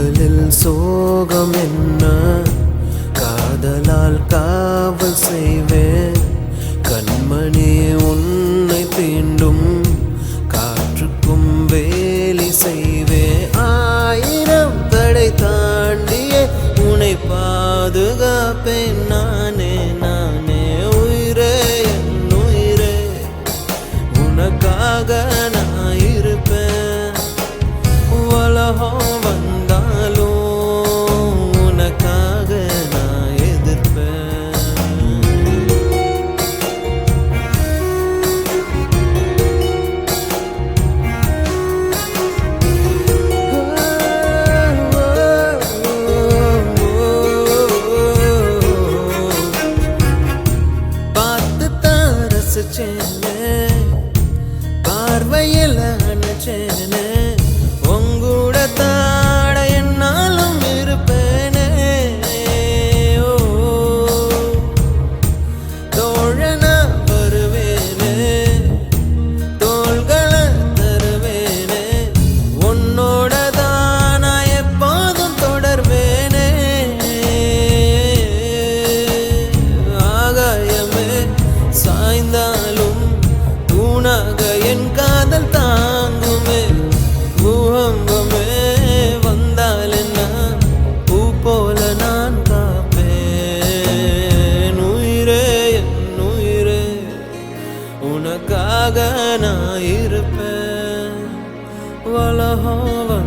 காதலில் சோகம் என்ன காதலால் காவல் செய்வேன் கண்மணி உன்னை தீண்டும் காற்றுக்கும் வேலி செய்வேன் ஆயிரம் தடை தாண்டிய உன்னை பாதுகாப்பேன் நானே நானே உயிரே என் உயிரே உனக்காக நான் இருப்பேன் உலகம் வந்தாலும் உனக்காக நான் எதிர்ப்பேன் பார்த்து தான் ரசிச்சேனே பார்வையில் அணைச்சேனே உங்கூட தாட என்னாலும் இருப்பேனே ஓ தோழனா வருவேனே தோள்களை தருவேனே உன்னோட தான் நான் எப்போதும் தொடர்வேனே ஆகாயமே சாய்ந்தாலும் தூணாக என் காதல் தாங்குமே பூகம்பமே வந்தால் என்ன பூ போல நான் காப்பேன் உயிரே என் உயிரே உனக்காக நான் இருப்பேன் உலகம்